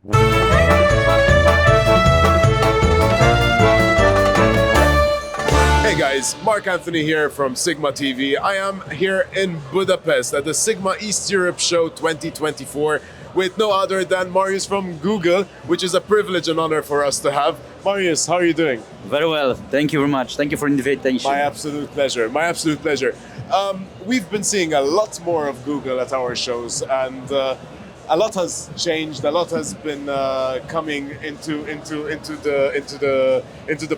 Hey guys, Mark Anthony here from Sigma TV. I am here in Budapest at the Sigma East Europe Show 2024 with no other than Mariusz from Google, which is a privilege and honor for us to have. Mariusz, how are you doing? Very well. Thank you very much. Thank you for the invitation. My absolute pleasure. My absolute pleasure. We've been seeing a lot more of Google at our shows, and a lot has changed. A lot has been coming into the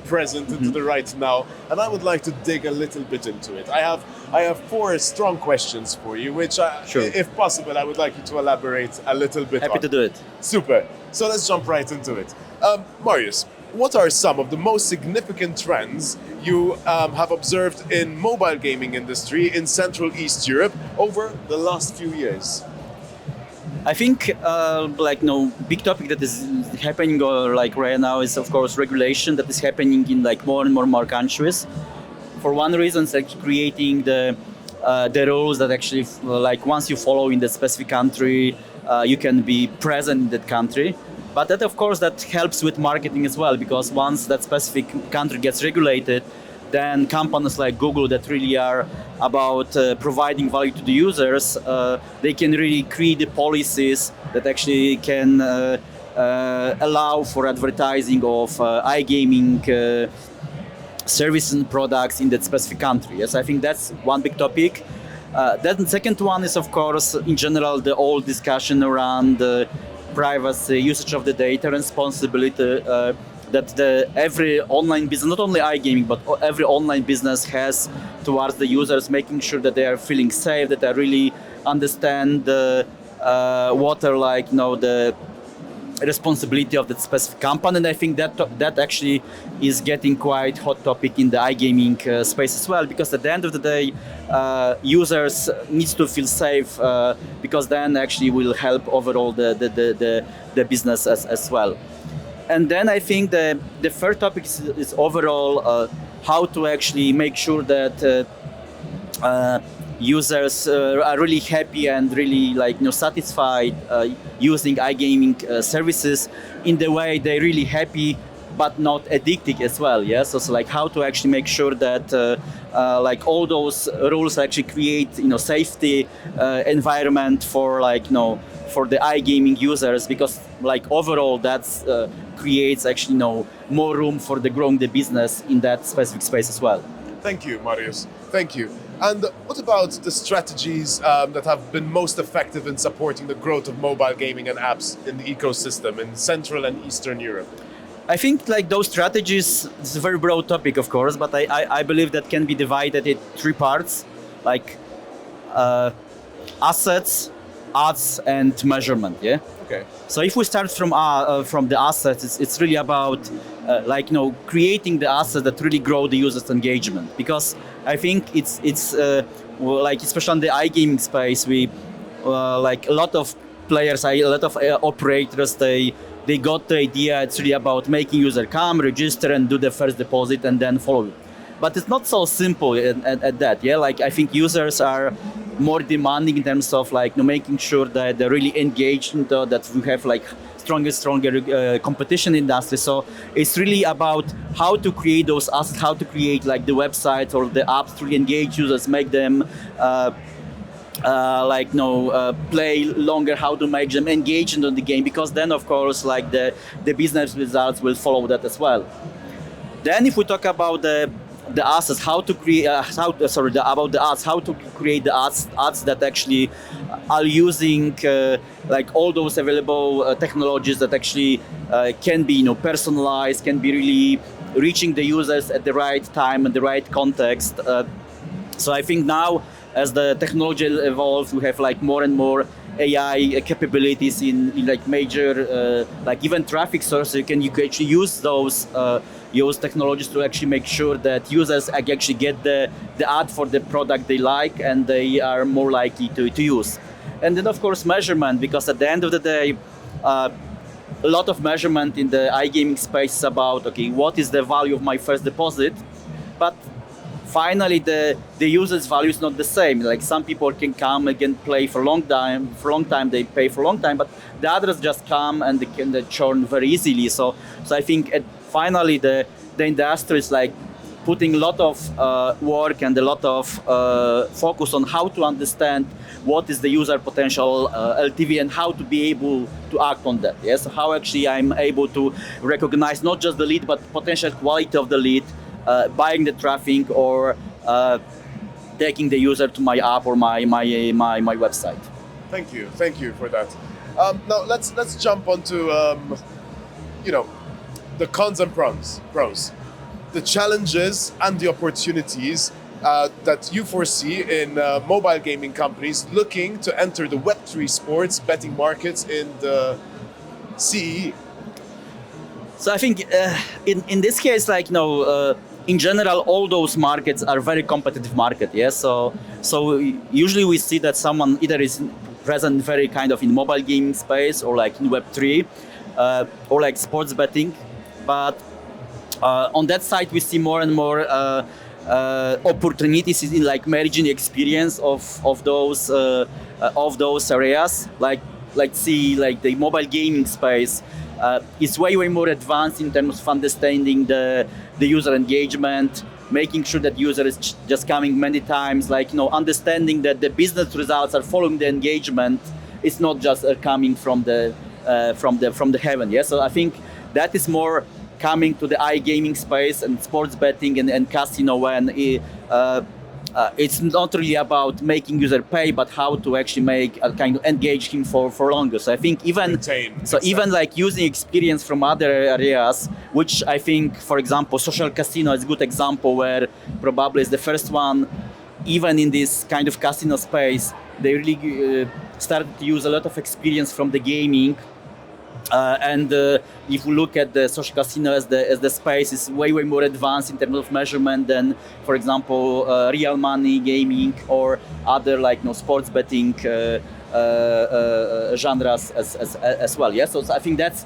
present, into the right now. And I would like to dig a little bit into it. I have 4 strong questions for you, which, Sure. if possible, I would like you to elaborate a little bit Happy on. to do it. Super. So let's jump right into it. Mariusz, what are some of the most significant trends you have observed in mobile gaming industry in Central East Europe over the last few years? I think big topic that is happening right now is of course regulation that is happening in more and more countries. For one reason, it's like creating the rules that actually once you follow in the specific country, you can be present in that country. But that of course that helps with marketing as well, because once that specific country gets regulated, then companies like Google that really are about providing value to the users, they can really create the policies that actually can allow for advertising of iGaming services and products in that specific country. Yes, I think that's one big topic. Then the second one is of course in general the old discussion around privacy, usage of the data, responsibility that every online business, not only iGaming, but every online business has towards the users, making sure that they are feeling safe, that they really understand what are the responsibility of that specific company. And I think that actually is getting quite hot topic in the iGaming space as well, because at the end of the day, users needs to feel safe because then actually will help overall the business as well. And then I think the third topic is overall how to actually make sure that users are really happy and really satisfied using iGaming services in the way they're really happy but not addicted as well. Yeah, so how to actually make sure that all those rules actually create safety environment for for the iGaming users, because overall that's creates actually more room for growing the business in that specific space as well. Thank you, Mariusz. Thank you. And what about the strategies that have been most effective in supporting the growth of mobile gaming and apps in the ecosystem in Central and Eastern Europe? I think those strategies, it's a very broad topic of course, but I believe that can be divided in 3 parts, assets, ads and measurement. Yeah. Okay. So if we start from the assets, it's really about creating the assets that really grow the users' engagement, because I think it's especially in the iGaming space, we a lot of players, a lot of operators, they got the idea it's really about making user come, register and do the first deposit and then follow it. But it's not so simple at that. Yeah, I think users are more demanding in terms of making sure that they're really engaged into that we have stronger competition industry. So it's really about how to create those assets, how to create the websites or the apps to really engage users, make them play longer, how to make them engaged into the game, because then of course the business results will follow that as well. Then if we talk about the assets, how to create about the ads, how to create the ads that actually are using all those available technologies that actually can be personalized, can be really reaching the users at the right time and the right context. So I think now as the technology evolves, we have more and more AI capabilities in major even traffic sources. You can actually use those technologies to actually make sure that users actually get the ad for the product they like and they are more likely to use. And then of course measurement, because at the end of the day, a lot of measurement in the iGaming space is about, okay, what is the value of my first deposit? But finally the user's value is not the same. Like some people can come and can play for a long time, they pay for a long time, but the others just come and they churn very easily. So I think finally the industry is like putting a lot of work and a lot of focus on how to understand what is the user potential LTV and how to be able to act on that. Yes, how actually I'm able to recognize not just the lead but potential quality of the lead, buying the traffic or taking the user to my app or my website. Thank you for that. Now let's jump onto the cons and pros, the challenges and the opportunities that you foresee in mobile gaming companies looking to enter the Web3 sports betting markets in the CEE. So I think in this case, like in general, all those markets are very competitive market. Yes, so usually we see that someone either is present very kind of in mobile gaming space or like in Web3 or like sports betting, but on that side we see more and more opportunities in like merging the experience of those areas. Like see like the mobile gaming space is way more advanced in terms of understanding the user engagement, making sure that user is just coming many times, like understanding that the business results are following the engagement. It's not just coming from the heaven. Yeah, so I think that is more coming to the iGaming space and sports betting and casino, and it's not really about making user pay, but how to actually make kind of engage him for longer. So I think even like using experience from other areas, which I think, for example, social casino is a good example where probably is the first one, even in this kind of casino space, they really started to use a lot of experience from the gaming. And if you look at the social casino as the space is way more advanced in terms of measurement than, for example, real money gaming or other like sports betting genres as well. Yeah, so I think that's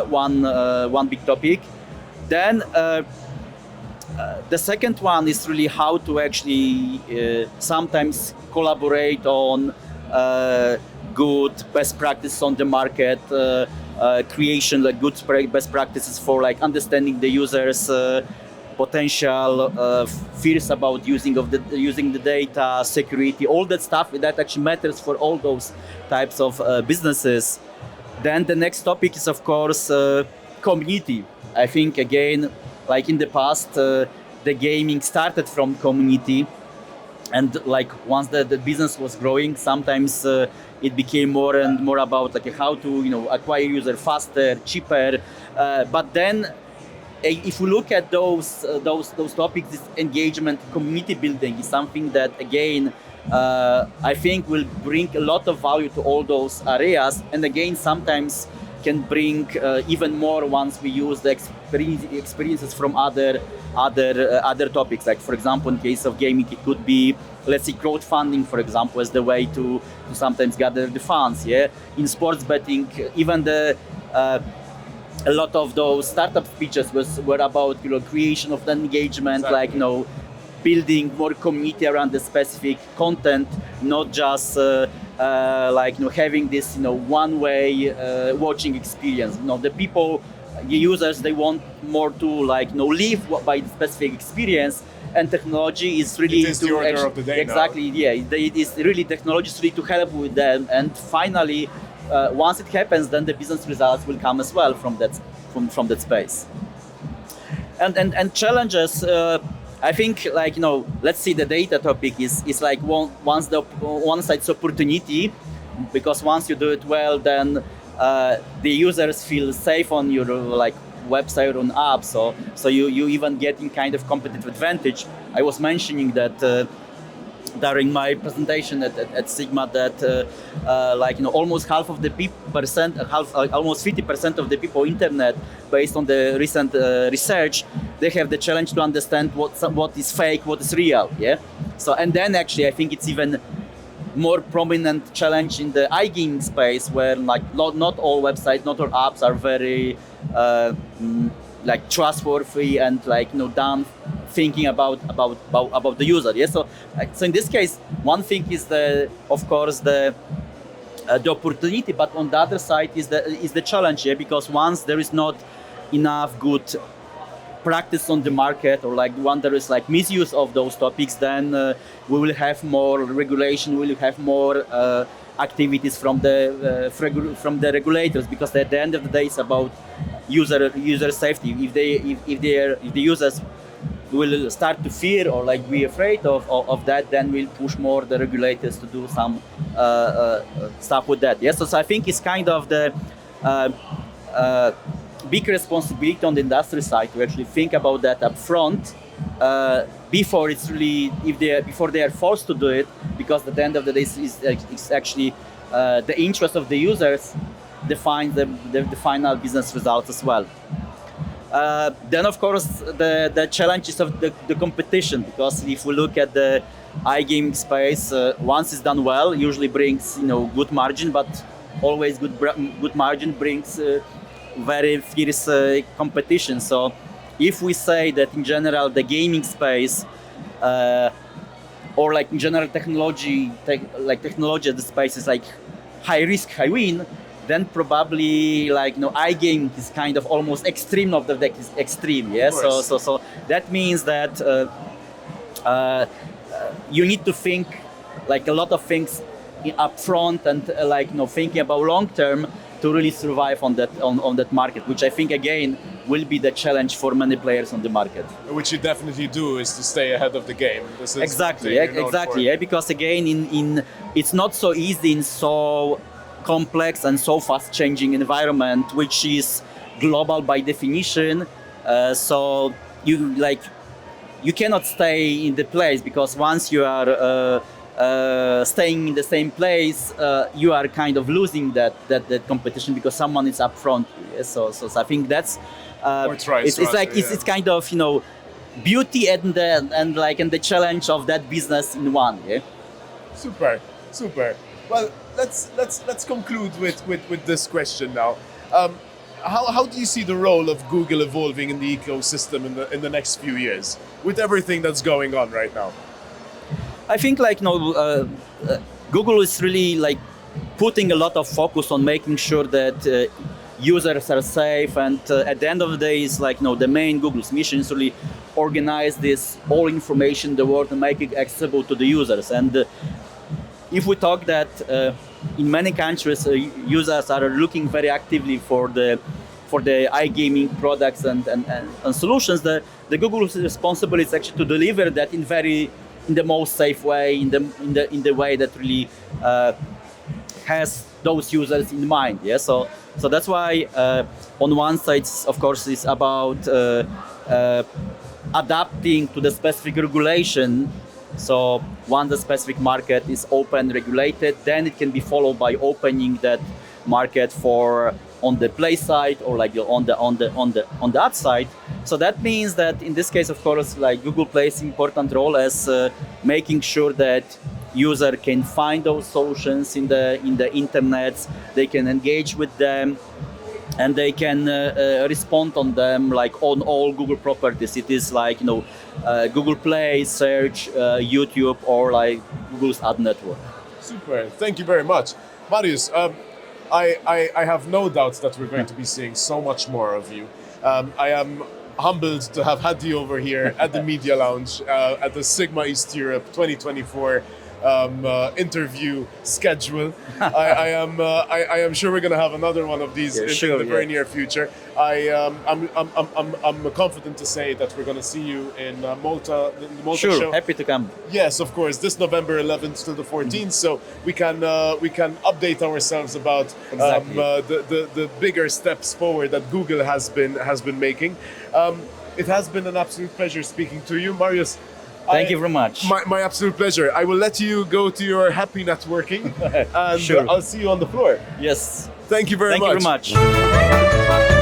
one big topic. Then the second one is really how to actually sometimes collaborate on good best practice on the market, creation like good best practices for like understanding the users' potential, fears about using the data, security, all that stuff that actually matters for all those types of businesses. Then the next topic is of course community. I think again, like in the past, the gaming started from community. And like once the business was growing, sometimes it became more and more about like how to acquire user faster, cheaper. But then, if you look at those topics, this engagement, community building is something that again I think will bring a lot of value to all those areas. And again, sometimes can bring even more once we use the experiences from other topics. Like for example, in case of gaming, it could be, let's say, crowdfunding, for example, as the way to sometimes gather the funds. Yeah, in sports betting, even a lot of those startup speeches were about creation of the engagement, exactly. Like building more community around the specific content, not just having this one-way watching experience. The users, they want more to live by the specific experience, and technology is really the order of the day exactly now. Yeah, it is really technology is really to help with them, and finally once it happens, then the business results will come as well from that space. And challenges, I think let's see, the data topic is like one side's opportunity, because once you do it well, then the users feel safe on your website or on app, so you even getting kind of competitive advantage. I was mentioning that during my presentation at Sigma that almost half of the almost 50% of the people internet, based on the recent research, they have the challenge to understand what is fake, what is real. Yeah. So and then actually I think it's even more prominent challenge in the iGaming space, where not all websites, not all apps are very trustworthy and done thinking about the user. Yeah. So in this case, one thing is of course the opportunity, but on the other side is the challenge. Yeah, because once there is not enough good practice on the market, or like when there is like misuse of those topics, then we will have more regulation, we will have more activities from the regulators, because at the end of the day it's about user safety. If the users will start to fear or like be afraid of that, then we'll push more the regulators to do some stuff with that. Yes, so I think it's kind of the big responsibility on the industry side to actually think about that up front before it's really before they are forced to do it, because at the end of the day it's actually the interest of the users defines the final business results as well. Then of course the challenges of the competition, because if we look at the iGaming space, once it's done well, usually brings good margin, but always good margin brings very fierce competition. So if we say that in general the gaming space or like in general technology at the space is like high risk, high win, then probably like iGaming is kind of almost extreme of the deck is extreme. Yeah. So that means that you need to think like a lot of things up front and thinking about long term to really survive on that market, which I think again will be the challenge for many players on the market. Which you definitely do, is to stay ahead of the game. This is exactly, yeah, because again in it's not so easy in so complex and so fast changing environment, which is global by definition. So you cannot stay in the place, because once you are staying in the same place, you are kind of losing that competition because someone is up front. Yeah? So I think that's it's kind of beauty and the challenge of that business in one. Yeah. Super. Well, let's conclude with this question now. How do you see the role of Google evolving in the ecosystem in the next few years, with everything that's going on right now? I think Google is really putting a lot of focus on making sure that users are safe, and at the end of the day, is the main Google's mission is really organize this all information in the world and make it accessible to the users. And if we talk that in many countries, users are looking very actively for the iGaming products and solutions, the Google's responsibility is actually to deliver that in the most safe way, in the way that really has those users in mind. Yeah. So that's why on one side, of course, it's about adapting to the specific regulation. So once the specific market is open, regulated, then it can be followed by opening that market for on the play side or on the app side. So that means that in this case, of course, Google plays an important role as making sure that user can find those solutions in the internet, they can engage with them, and they can respond on them on all Google properties. It is Google Play, Search, YouTube, or Google's ad network. Super, thank you very much. Mariusz, I have no doubts that we're going to be seeing so much more of you. I am humbled to have had you over here at the Media Lounge at the Sigma East Europe 2024 interview schedule. I am sure we're going to have another one of these in the very near future. I'm confident to say that we're going to see you in Malta. The Malta show. Happy to come. Yes, of course. This November 11th to the 14th, so we can update ourselves about the bigger steps forward that Google has been making. It has been an absolute pleasure speaking to you, Mariusz. Thank you very much. My absolute pleasure. I will let you go to your happy networking, and I'll see you on the floor. Yes. Thank you very much. Thank you very much.